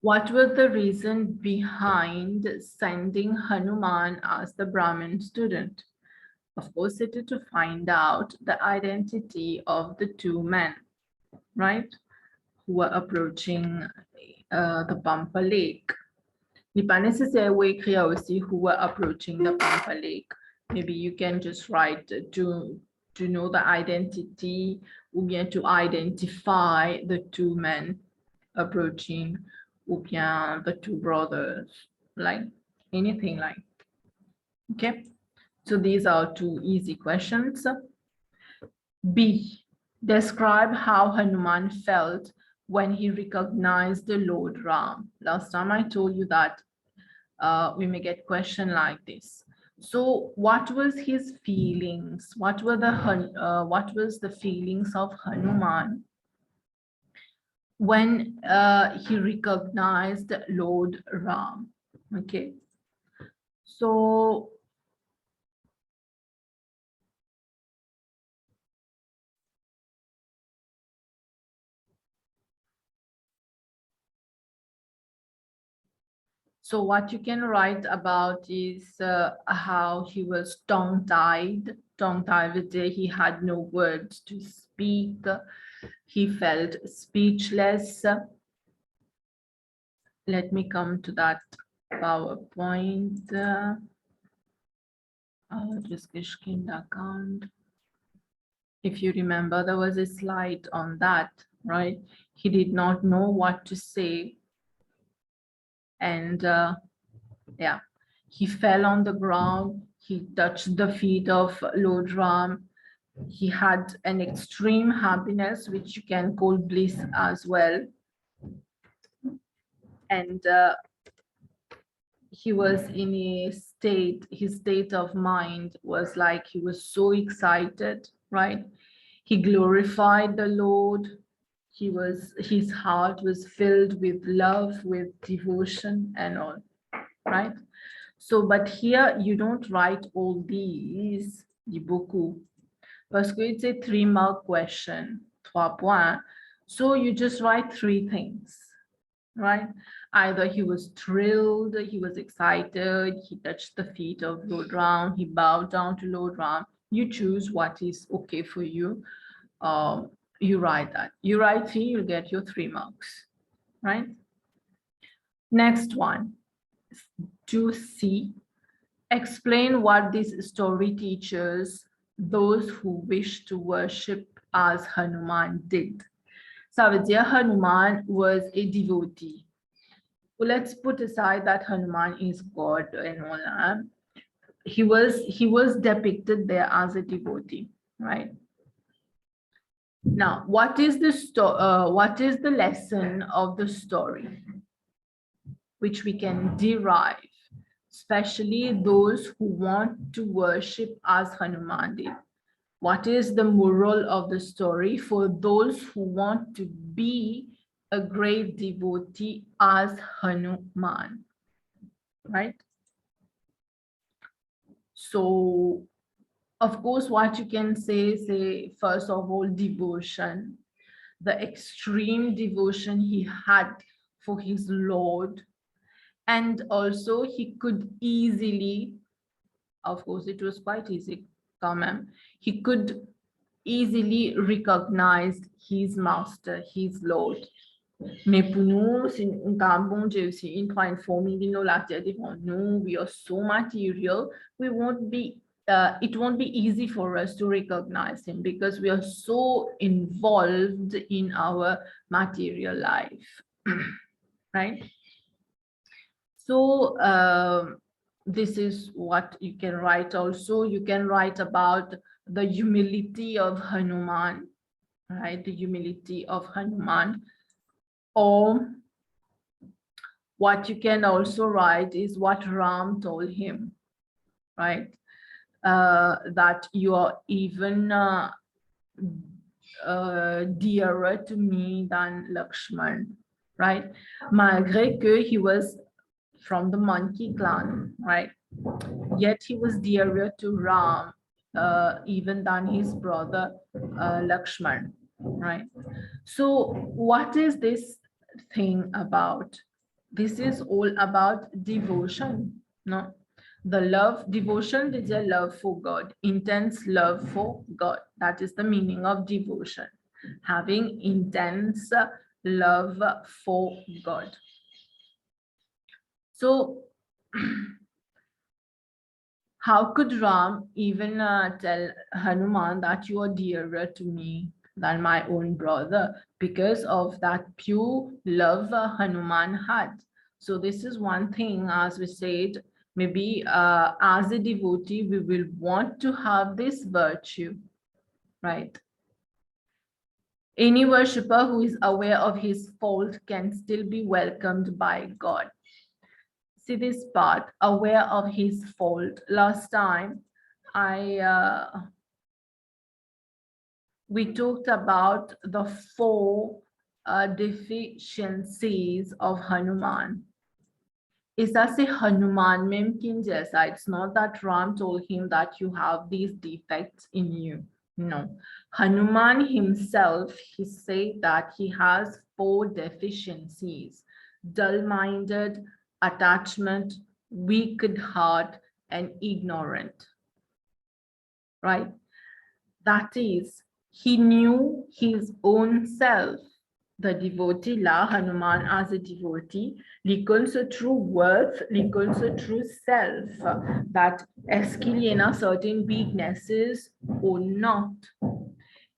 What was the reason behind sending Hanuman as the Brahmin student? Of course, it is to find out the identity of the two men, right? Who were approaching the Pampa Lake. n'est pas nécessaire ou écrire aussi who were approaching the Pampa Lake. Maybe you can just write to know the identity ou bien to identify the two men approaching ou bien the two brothers, like anything like. Okay, so these are two easy questions. B, describe how Hanuman felt when he recognized the Lord Ram. Last time I told you that we may get question like this. So what was his feelings? What was the feelings of Hanuman when he recognized Lord Ram? Okay. So what you can write about is how he was tongue-tied. Tongue-tied, he had no words to speak. He felt speechless. Let me come to that PowerPoint. Just account. If you remember, there was a slide on that, right? He did not know what to say. And yeah, he fell on the ground. He touched the feet of Lord Ram. He had an extreme happiness, which you can call bliss as well. And he was in a state, his state of mind was like he was so excited, right? He glorified the Lord. His heart was filled with love, with devotion and all, right? So, but here you don't write all these, dit beaucoup, parce que it's a 3-mark question, 3 points. So you just write 3 things, right? Either he was thrilled, he was excited, he touched the feet of Lord Ram, he bowed down to Lord Ram. You choose what is okay for you. You write that. You write 3, you'll get your 3 marks, right? Next one, 2C. Explain what this story teaches those who wish to worship as Hanuman did. Ça veut dire Hanuman was a devotee. Well, let's put aside that Hanuman is God and all that. He was depicted there as a devotee, right? Now, what is the lesson of the story, which we can derive, especially those who want to worship as Hanuman did? What is the moral of the story for those who want to be a great devotee as Hanuman, right? So, of course, what you can say, first of all, devotion, the extreme devotion he had for his Lord. And also he could easily, of course, it was quite easy, quand même, he could easily recognize his master, his Lord. Mais pour nous, c'est un bon Dieu aussi, une fois informé de nos la terre devant nous, we are so material, we won't be it won't be easy for us to recognize him because we are so involved in our material life, right? So this is what you can write also. You can write about the humility of Hanuman, right? The humility of Hanuman. Or what you can also write is what Ram told him, right? That you are even dearer to me than Lakshman, right? Malgré que he was from the monkey clan, right? Yet he was dearer to Ram even than his brother Lakshman, right? So what is this thing about? this is all about devotion, no? The love, devotion is a love for God, intense love for God. That is the meaning of devotion, having intense love for God. So, how could Ram even tell Hanuman that you are dearer to me than my own brother? Because of that pure love Hanuman had. So this is one thing, as we said, maybe as a devotee, we will want to have this virtue, right? Any worshipper who is aware of his fault can still be welcomed by God. See this part, aware of his fault. Last time, we talked about the four deficiencies of Hanuman. ऐसा से हनुमान में किन जैसा? It's not that Ram told him that you have these defects in you. No. Hanuman himself, he said that he has four deficiencies: dull-minded, attachment, wicked heart, and ignorant. Right? That is, he knew his own self. The devotee, La Hanuman as a devotee, recalls a true worth, recalls a true self, that est-ce qu'il y en a certain weaknesses or not?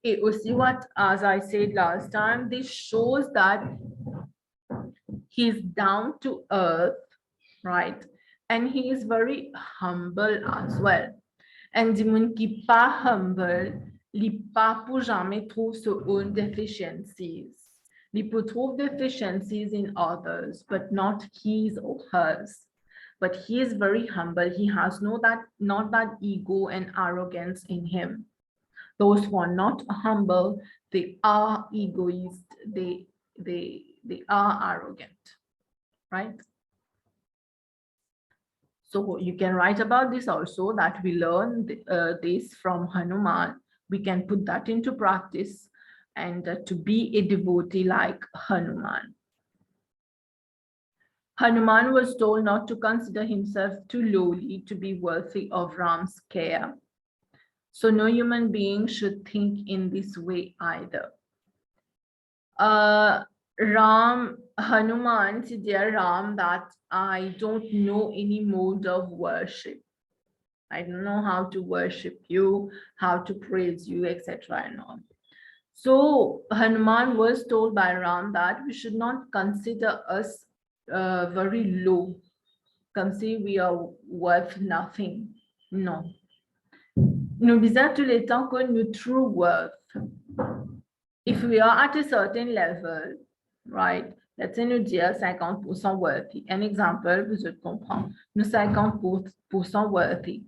Et aussi what, as I said last time, this shows that he's down to earth, right? And he is very humble as well. And the monde qui pas humble, li pas pour jamais trouve ses own deficiencies. Li peut trouve deficiencies in others, but not his or hers. But he is very humble. He has not that ego and arrogance in him. Those who are not humble, they are egoist. They are arrogant, right? So you can write about this also, that we learn this from Hanuman. We can put that into practice, and to be a devotee like Hanuman. Hanuman was told not to consider himself too lowly to be worthy of Ram's care. So no human being should think in this way either. Hanuman said, dear Ram, that I don't know any mode of worship. I don't know how to worship you, how to praise you, etc. and all. So Hanuman was told by Ram that we should not consider us very low. Consider we are worth nothing. No. Nous disons tout le temps que nous true worth. If we are at a certain level, right? Let's say nous dire 50% worthy. An example, vous êtes comprendre. Nous 50% worthy.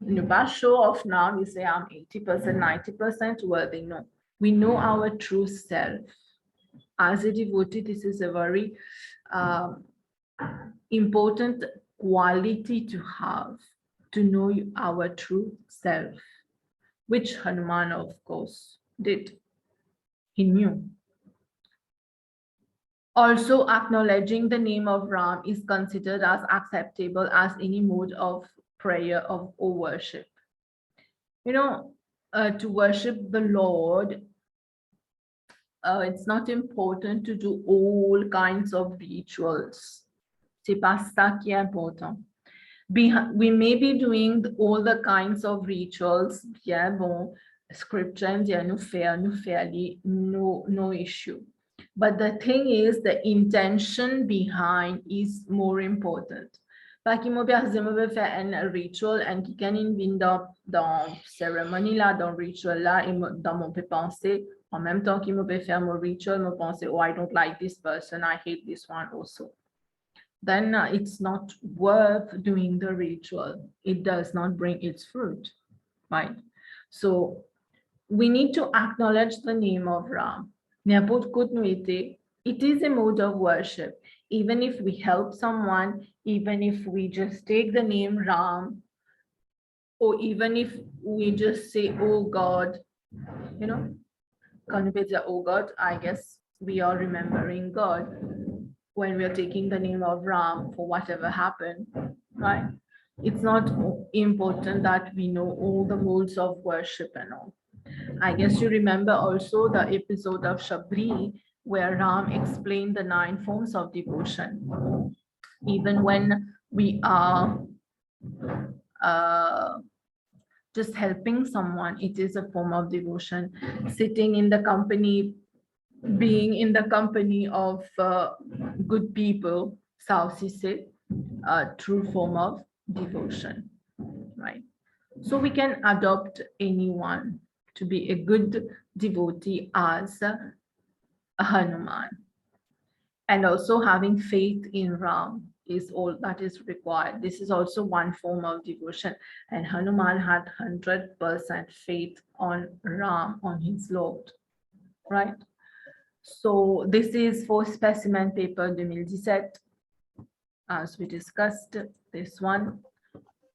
No, but show off now, we say I'm 80%, 90% worthy. No, we know our true self. As a devotee, this is a very important quality to have, to know our true self, which Hanuman, of course, did. He knew. Also, acknowledging the name of Ram is considered as acceptable as any mode of prayer or worship. You know, to worship the Lord, it's not important to do all kinds of rituals. C'est pas ça qui est important. We may be doing all the kinds of rituals, bien bon, scripture, nous faire, no issue. But the thing is, the intention behind is more important. Parce qu'il m'a bien faire un ritual and qui can dans cérémonie là, dans ritual là, et dans mon peut penser, en même temps qu'il m'a faire mon ritual, me penser, oh, I don't like this person, I hate this one also. Then it's not worth doing the ritual. It does not bring its fruit, right? So we need to acknowledge the name of Ram. It is a mode of worship. Even if we help someone, even if we just take the name Ram, or even if we just say, oh God, you know, oh God, I guess we are remembering God. when we are taking the name of Ram for whatever happened, right? It's not important that we know all the modes of worship and all. I guess you remember also the episode of Shabri where Ram explained the 9 forms of devotion. Even when we are just helping someone, it is a form of devotion. Sitting in the company, being in the company of good people, Sausi said, a true form of devotion, right? So we can adopt anyone to be a good devotee as a Hanuman. And also having faith in Ram is all that is required. This is also one form of devotion. And Hanuman had 100% faith on Ram, on his Lord, right? So this is for specimen paper 2017, as we discussed this one.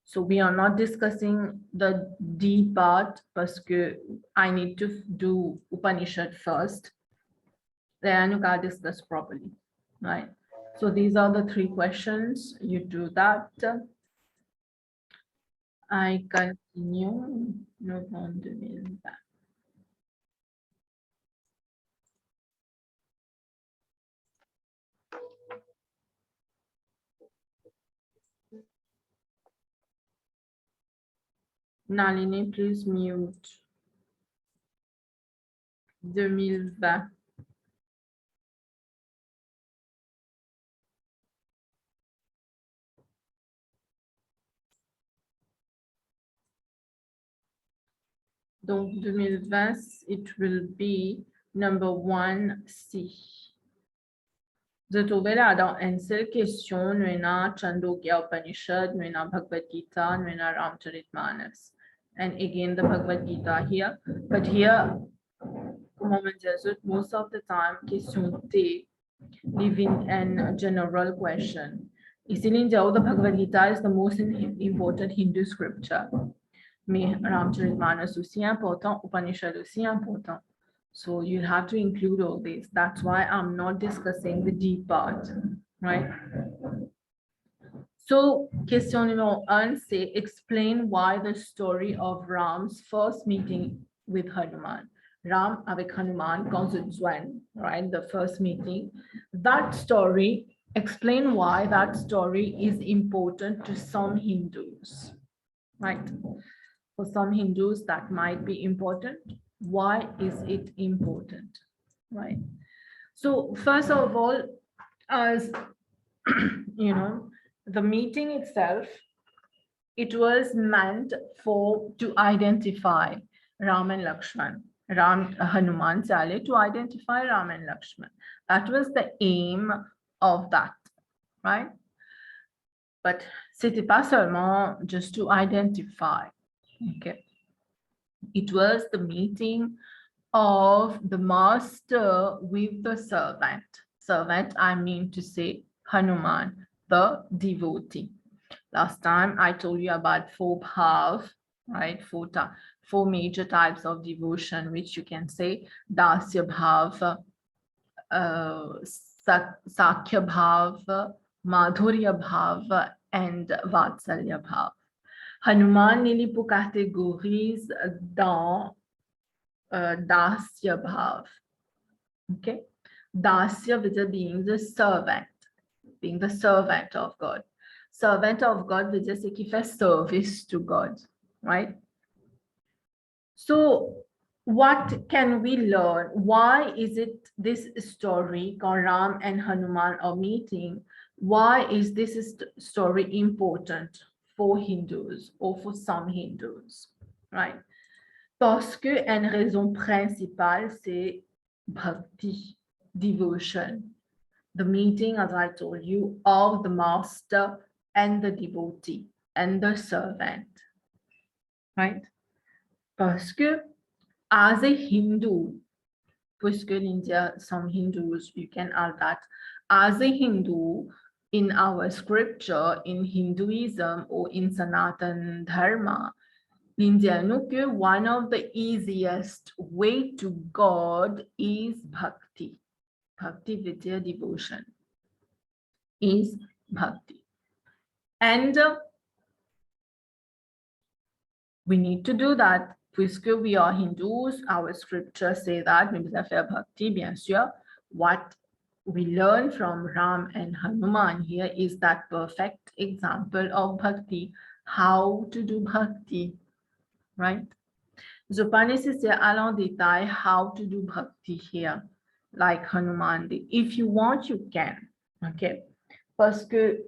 So we are not discussing the D part because I need to do Upanishad first. Then you can discuss properly, right? So these are the 3 questions. You do that. I continue. Novembre 2020. Nalini, please mute. 2020. Donc 2020, it will be number 1C. Vous trouvez là dans une seule question, nous avons Chandogya Upanishad, nous avons Bhagavad Gita, nous avons Ramcharitmanas. And again the Bhagavad Gita here. But here, most of the time, question T, leaving a general question. Ici, the Bhagavad Gita is the most important Hindu scripture. Mais Ramcharitmanas aussi important, Upanishad aussi important. So you have to include all this. That's why I'm not discussing the deep part, right? So question numéro 1, c'est explain why the story of Ram's first meeting with Hanuman. Ram avec Hanuman, quand right? The first meeting. That story, explain why that story is important to some Hindus, right? For some Hindus, that might be important. Why is it important, right? So first of all, as you know, the meeting itself, it was meant to identify Ram and Lakshman. Hanuman Chale to identify Ram and Lakshman. That was the aim of that, right? But c'était pas seulement just to identify. Okay. It was the meeting of the master with the servant. Servant, I mean to say Hanuman, the devotee. Last time I told you about 4 bhav, right? 4 major types of devotion, which you can say dasya bhav, sakhya bhav, madhurya bhav, and vatsalya bhav. Hanuman ne les catégorise dans dasya bhav. Okay, dasya is being the servant of God. Servant of God veut dire c'est qui fait service to God, right? So what can we learn? Why is it this story, quand Ram and Hanuman are meeting, why is this story important for Hindus or for some Hindus, right? Parce que une raison principale, c'est bhakti, devotion. The meeting, as I told you, of the master and the devotee and the servant, right? Parce que as a Hindu, puisque in India, some Hindus, you can add that, as a Hindu, in our scripture, in Hinduism or in Sanatan Dharma, one of the easiest way to God is bhakti. Bhakti vidya devotion. is bhakti. And we need to do that. Puisque we are Hindus, our scriptures say that we must have bhakti, bien sûr. What we learn from Ram and Hanuman here is that perfect example of bhakti, how to do bhakti, right? Je pas nécessaire aller en détail how to do bhakti here, like Hanuman did. If you want, you can, okay? Parce que,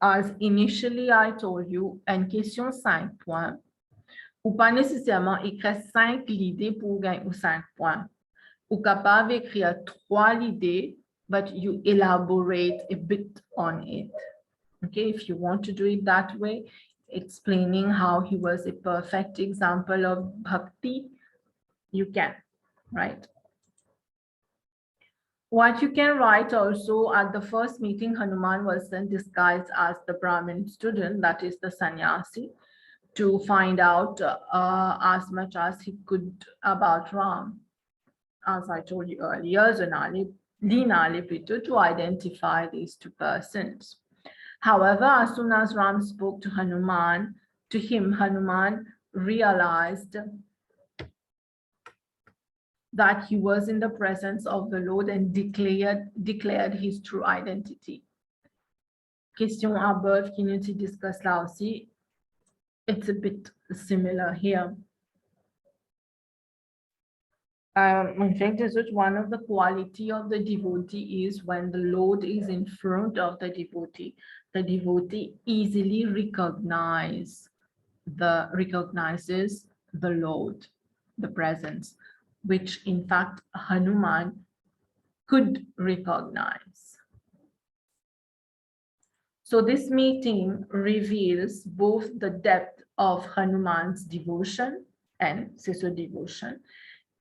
as initially I told you, en question 5 points, ou pas nécessairement écrire 5 l'idée pour gagner ou 5 points. Ou capable d'écrire 3 l'idée, but you elaborate a bit on it. Okay, if you want to do it that way, explaining how he was a perfect example of bhakti, you can, right? What you can write also, at the first meeting, Hanuman was then disguised as the Brahmin student, that is the sannyasi, to find out as much as he could about Ram. As I told you earlier, Linali plutôt, to identify these two persons. However, as soon as Ram spoke to Hanuman, Hanuman realized that he was in the presence of the Lord and declared his true identity. Question above qui nous discuss là aussi. It's a bit similar here. In fact, one of the quality of the devotee is when the Lord is in front of the devotee easily recognizes the Lord, the presence, which in fact Hanuman could recognize. So this meeting reveals both the depth of Hanuman's devotion, and devotion,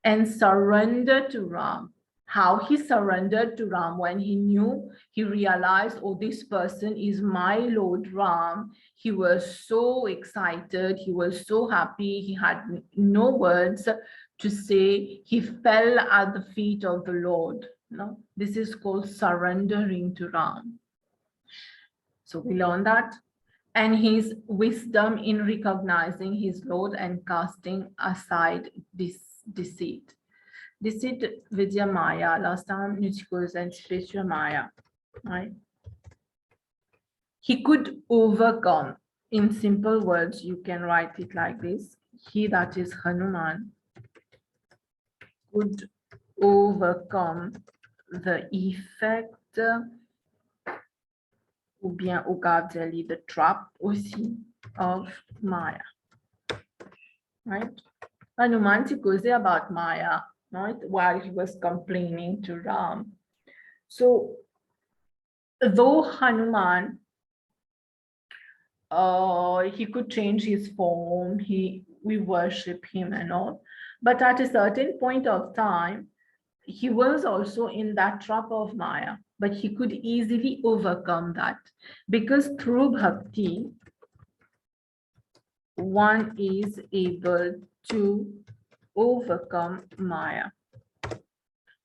and surrender to Ram. How he surrendered to Ram when he realized, oh, this person is my Lord Ram. He was so excited. He was so happy. He had no words to say. He fell at the feet of the Lord. No, this is called surrendering to Ram. So we learn that. And his wisdom in recognizing his Lord and casting aside this deceit. Deceit veut dire Maya. Last time, nous discussons sur Maya, right? He could overcome. In simple words, you can write it like this. He, that is Hanuman, could overcome the effect, ou bien au garde the trap aussi of Maya, right? Hanuman goes about Maya, right? While he was complaining to Ram. So, though Hanuman, he could change his form, we worship him and all, but at a certain point of time, he was also in that trap of Maya, but he could easily overcome that, because through bhakti, one is able to overcome Maya.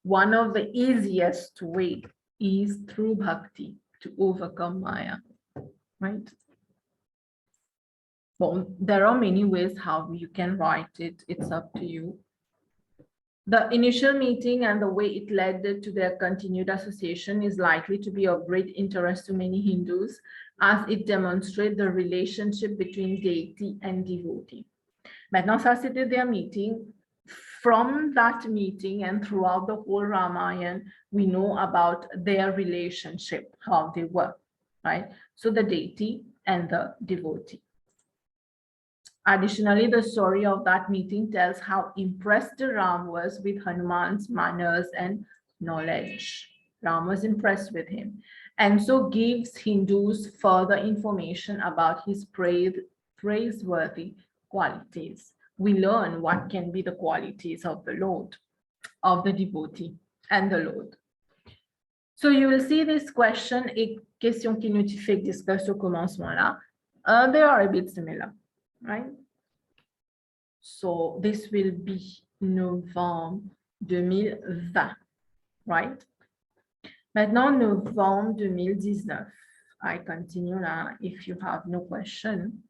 One of the easiest way is through bhakti to overcome Maya, right? Well, there are many ways how you can write it. It's up to you. The initial meeting and the way it led to their continued association is likely to be of great interest to many Hindus, as it demonstrates the relationship between deity and devotee. Maintenant, ça c'était their meeting. From that meeting and throughout the whole Ramayana, we know about their relationship, how they were, right? So the deity and the devotee. Additionally, the story of that meeting tells how impressed Ram was with Hanuman's manners and knowledge. Ram was impressed with him, and so gives Hindus further information about his praiseworthy qualities. We learn what can be the qualities of the Lord, of the devotee and the Lord. So you will see this question, et question qui nous fait discuss au commencement là, they are a bit similar, right? So this will be November 2020, right? Maintenant, novembre 2019. I continue now if you have no question.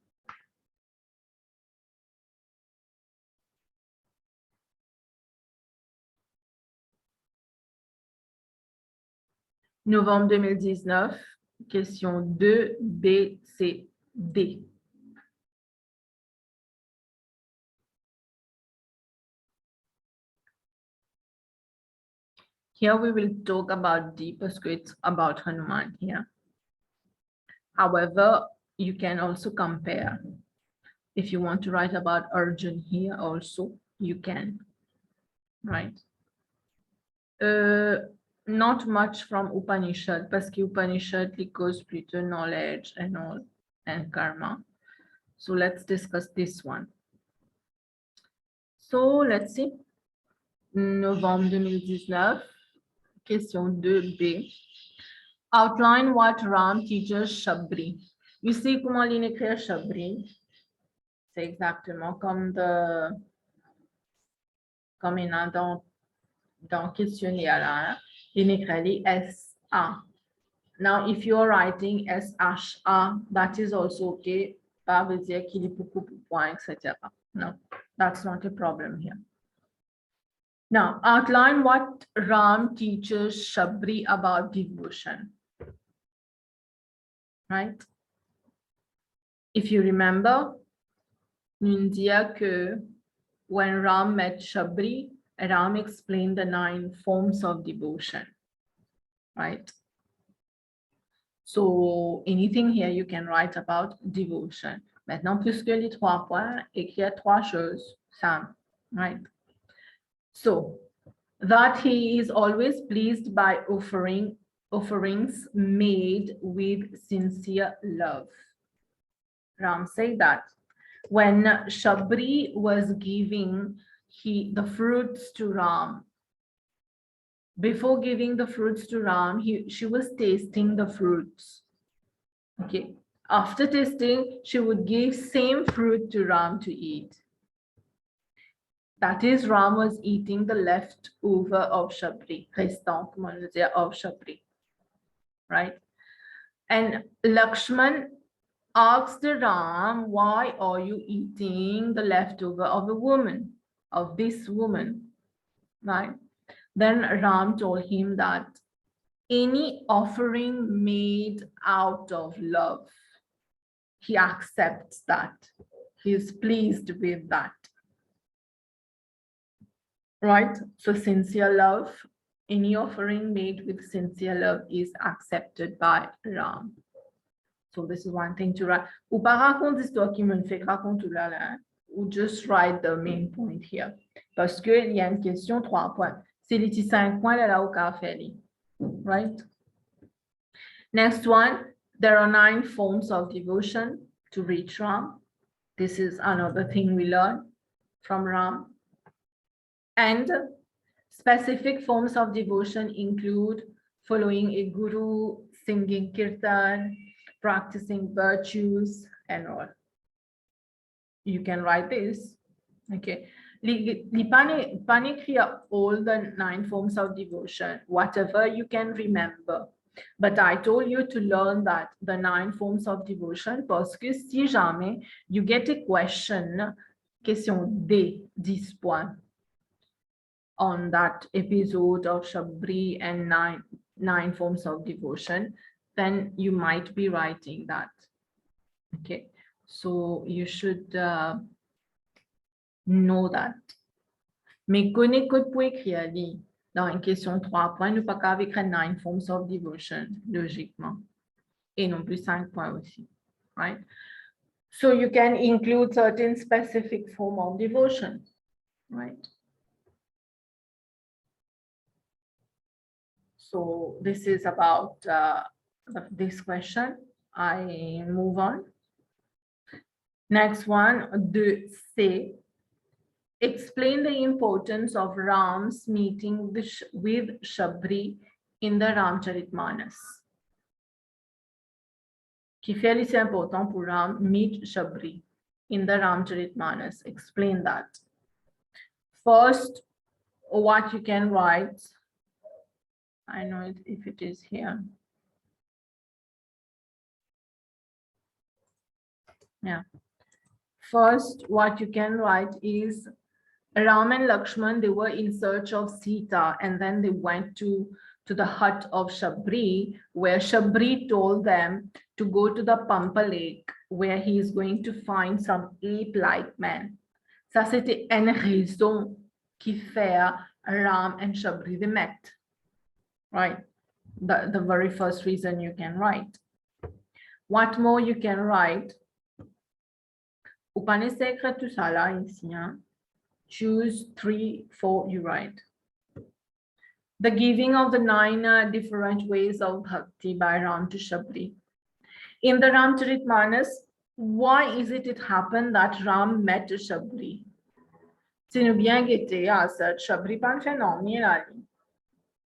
Novembre 2019, question 2, B, C, D. Here we will talk about D because it's about Hanuman here. However, you can also compare. If you want to write about Arjun here also, you can, right? Not much from Upanishad, parce que Upanishad goes plutôt knowledge and all, and karma. So let's discuss this one. So let's see. Novembre 2019, question 2B. Outline what Ram teaches Shabri. You see comment il écrit Shabri? C'est exactement comme il y a dans questionnaire là. Hein? Il écrit S-A. Now, if you are writing S-H-A, that is also okay. Pas veut dire qu'il est beaucoup de points, etc. No, that's not a problem here. Now, outline what Ram teaches Shabri about devotion. Right? If you remember, nous disons que when Ram met Shabri, Ram explained the 9 forms of devotion. Right? So anything here you can write about devotion. Maintenant, puisque les 3 points, écrire 3 choses, simple, right? So that he is always pleased by offerings made with sincere love. Ram said that when Shabri was giving the fruits to Ram, before giving the fruits to Ram, she was tasting the fruits. Okay. After tasting, she would give same fruit to Ram to eat. That is, Ram was eating the leftover of Shabri, restant, of Shabri, right? And Lakshman asked Ram, why are you eating the leftover of a woman, of this woman, right? Then Ram told him that any offering made out of love, he accepts that. He is pleased with that. Right? So sincere love, any offering made with sincere love is accepted by Ram. So this is one thing to write. Ou pas raconte l'histoire qui me fait raconter là, ou just write the main point here. Parce qu'il y a une question 3 points. C'est les 5 points là au café. Right? Next one, there are 9 forms of devotion to reach Ram. This is another thing we learn from Ram. And specific forms of devotion include following a guru, singing kirtan, practicing virtues, and all. You can write this. Okay. Pas écrire all the 9 forms of devotion, whatever you can remember. But I told you to learn that the 9 forms of devotion, parce que si jamais you get a question D, 10 points, on that episode of Shabri and 9 forms of devotion, then you might be writing that. Okay, so you should know that. Mais connais que pour écrire dans une question 3 points, nous pas qu'avec 9 forms of devotion, logiquement. Et non plus 5 points aussi, right? So you can include certain specific form of devotion, right? So this is about this question. I move on. Next one, 2C. Explain the importance of Ram's meeting with Shabri in the Ramcharitmanas. Qui fait c'est important pour Ram meet Shabri in the Ramcharitmanas. Explain that. First, what you can write I know it if it is here. Yeah. First, what you can write is Ram and Lakshman, they were in search of Sita, and then they went to the hut of Shabri, where Shabri told them to go to the Pampa lake, where he is going to find some ape-like man. Ça, c'était une raison qui fait Ram and Shabri they met, right? The very first reason you can write. What more you can write? Upanishad tout ça là ici, hein? Choose 3, 4, you write. The giving of the 9 different ways of bhakti by Ram to Shabri. In the Ramcharitmanas, why is it happened that Ram met Shabri? Si nous bien guetter à ça, Shabri pas fait normal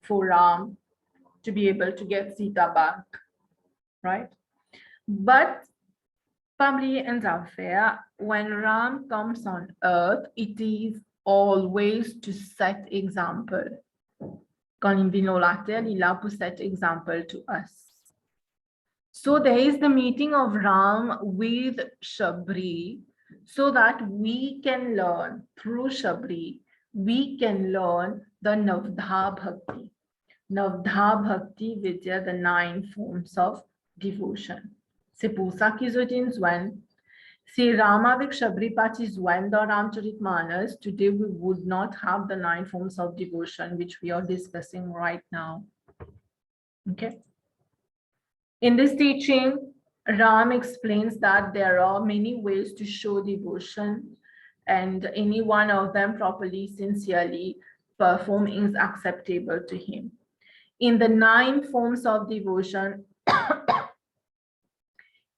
for Ram to be able to get Sita back, right? But Pabli ends affair, when Ram comes on earth, it is always to set example. Quand il vient sur la terre, il a pour set example to us. So there is the meeting of Ram with Shabri, so that we can learn through Shabri, we can learn the Navdha Bhakti. Navdha Bhakti, which are the 9 forms of devotion. C'est pour ça qu'ils ont dit Si Rama avec Shabri Pachi when the Ramcharitmanas, today we would not have the 9 forms of devotion which we are discussing right now. Okay. In this teaching, Ram explains that there are many ways to show devotion, and any one of them properly, sincerely performing is acceptable to him. In the 9 forms of devotion,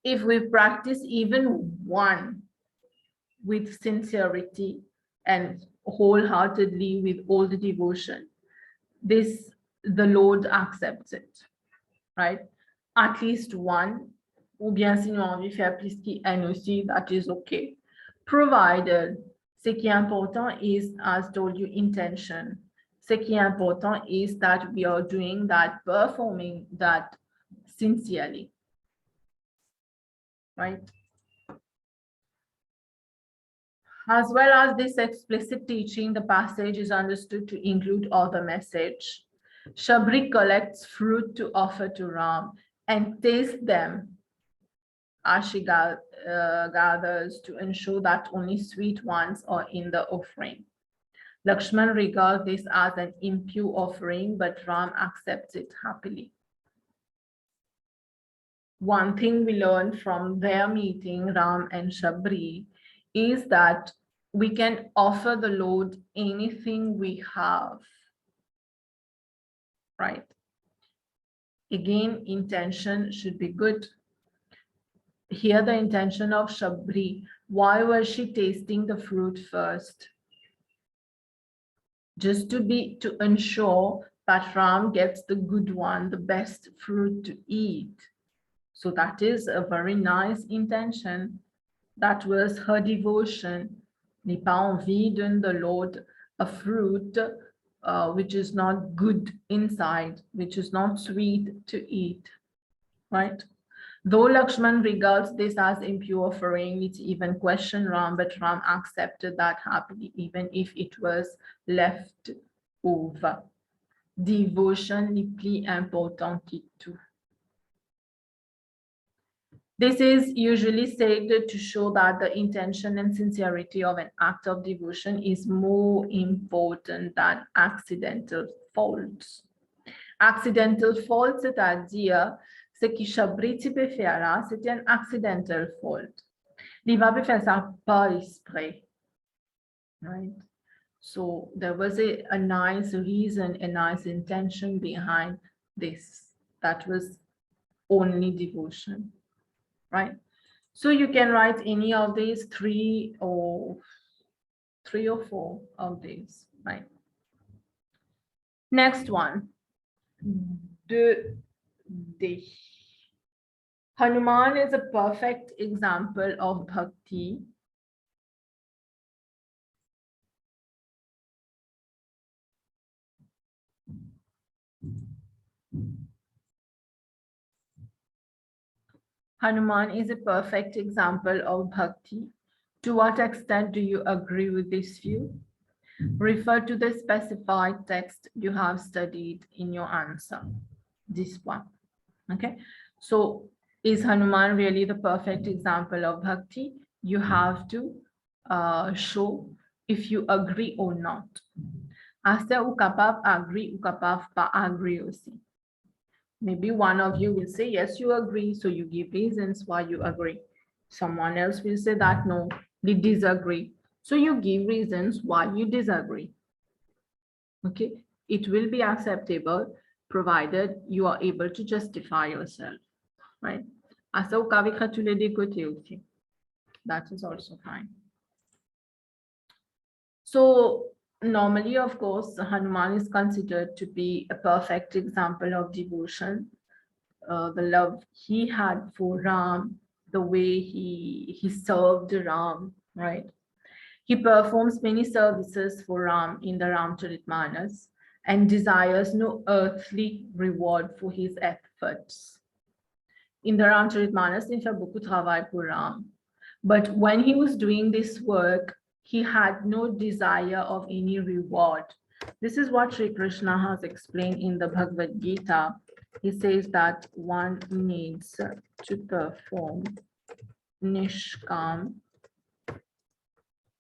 if we practice even one with sincerity and wholeheartedly with all the devotion, the Lord accepts it, right? At least one, ou bien si nous envie faire plus qu'un aussi, that is okay. Provided, ce qui est important is, as told you, intention. Ce qui est important is that we are doing that, performing that sincerely. Right? As well as this explicit teaching, the passage is understood to include other message. Shabri collects fruit to offer to Ram and tastes them as she gathers to ensure that only sweet ones are in the offering. Lakshman regards this as an impure offering, but Ram accepts it happily. One thing we learn from their meeting, Ram and Shabri, is that we can offer the Lord anything we have, right? Again, intention should be good. Here, the intention of Shabri, why was she tasting the fruit first? Just to ensure that Ram gets the good one, the best fruit to eat. So that is a very nice intention. That was her devotion. N'ai pas envie de the Lord a fruit which is not good inside, which is not sweet to eat, right? Though Lakshman regards this as impure offering, it even questioned Ram, but Ram accepted that happily, even if it was left over. Devotion n'est plus important que tout. This is usually said to show that the intention and sincerity of an act of devotion is more important than accidental faults. Accidental faults, c'est-à-dire ce qui Shabri peut faire là, c'est un accidental fault. Il va pas faire ça par esprit, right? So there was a nice reason, a nice intention behind this. That was only devotion. Right? So you can write any of these 3 or 4 of these, right? Next one, 2D. Hanuman is a perfect example of bhakti. Hanuman is a perfect example of bhakti. To what extent do you agree with this view? Refer to the specified text you have studied in your answer. This one. Okay. So is Hanuman really the perfect example of bhakti? You have to show if you agree or not. Asta ou capable agree ou capable pas agree aussi. Maybe one of you will say, yes, you agree. So you give reasons why you agree. Someone else will say that, no, they disagree. So you give reasons why you disagree. Okay, it will be acceptable provided you are able to justify yourself, right? Asta ou ka vekha tous les deux côtés aussi. That is also fine. So normally, of course, Hanuman is considered to be a perfect example of devotion. The love he had for Ram, the way he served Ram, right? He performs many services for Ram in the ramcharitmanas and desires no earthly reward for his efforts. In the ramcharitmanas, il fait beaucoup de travail pour Ram. But when he was doing this work, he had no desire of any reward. This is what Sri Krishna has explained in the Bhagavad Gita. He says that one needs to perform nishkam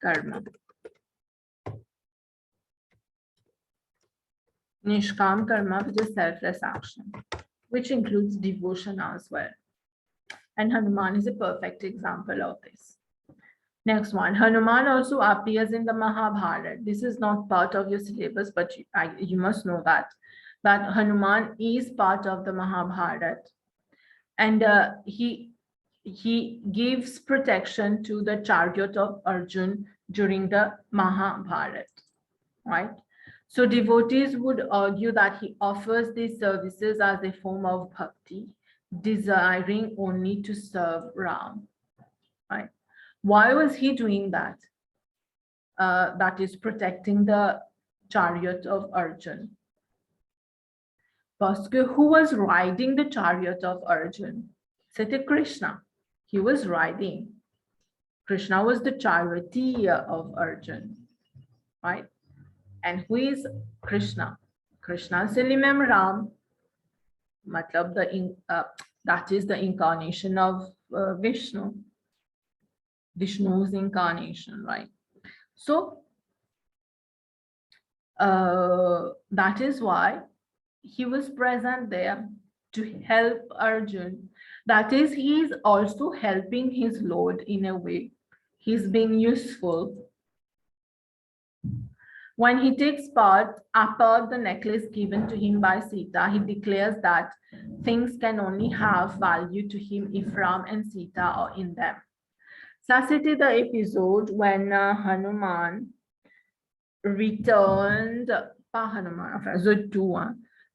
karma. Nishkam karma, which is selfless action, which includes devotion as well. And Hanuman is a perfect example of this. Next one, Hanuman also appears in the Mahabharata. This is not part of your syllabus, but you must know that Hanuman is part of the Mahabharata, and he gives protection to the chariot of Arjun during the Mahabharata, right? So devotees would argue that he offers these services as a form of bhakti, desiring only to serve Ram, right? Why was he doing that? That is protecting the chariot of Arjun. Parce que who was riding the chariot of Arjun? C'était Krishna. He was riding. Krishna was the charioteer of Arjun, right? And who is Krishna? Krishna se lui-même Ram. Matlab that is the incarnation of Vishnu. Vishnu's incarnation, right? So that is why he was present there to help Arjun. That is, he is also helping his Lord in a way. He's being useful. When he takes part, apart the necklace given to him by Sita, he declares that things can only have value to him if Ram and Sita are in them. Ça, c'était the episode when Hanuman returned, pas Hanuman, enfin, the two,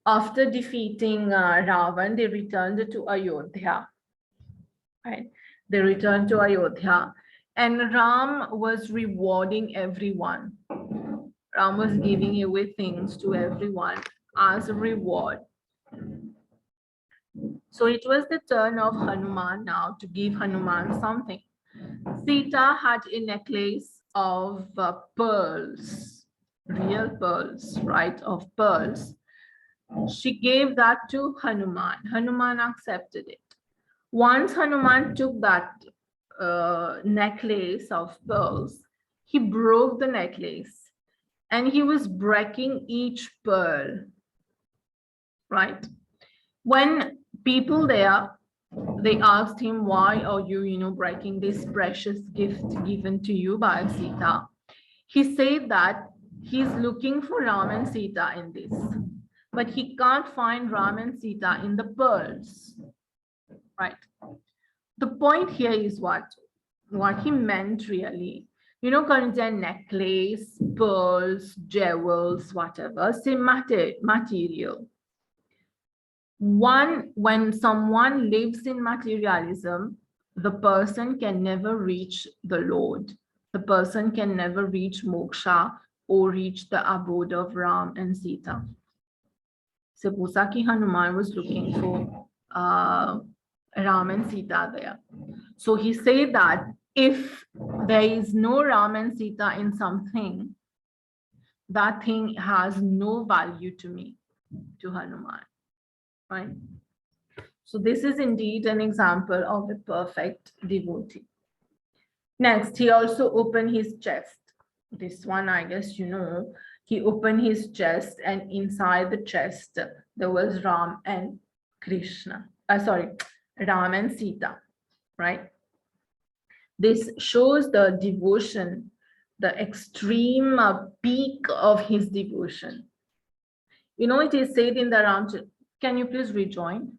after defeating Ravan, they returned to Ayodhya, right? They returned to Ayodhya, and Ram was rewarding everyone. Ram was giving away things to everyone as a reward. So it was the turn of Hanuman now to give Hanuman something. Sita had a necklace of pearls, real pearls, right, of pearls. She gave that to Hanuman. Hanuman accepted it. Once Hanuman took that necklace of pearls, he broke the necklace and he was breaking each pearl, right? When people there, they asked him, why are you, breaking this precious gift given to you by Sita? He said that he's looking for Ram and Sita in this, but he can't find Ram and Sita in the pearls, right? The point here is what he meant really. Currently necklace, pearls, jewels, whatever, say material. When someone lives in materialism, the person can never reach the Lord. The person can never reach moksha or reach the abode of Ram and Sita. Suppose ki Hanuman was looking for Ram and Sita there. So he said that if there is no Ram and Sita in something, that thing has no value to me, to Hanuman, right? So this is indeed an example of a perfect devotee. Next, he also opened his chest. This one, I guess, you know, he opened his chest, and inside the chest, there was Ram and Krishna. Ram and Sita, right? This shows the devotion, the extreme peak of his devotion. You know, it is said in the Ramcharitmanas. Can you please rejoin?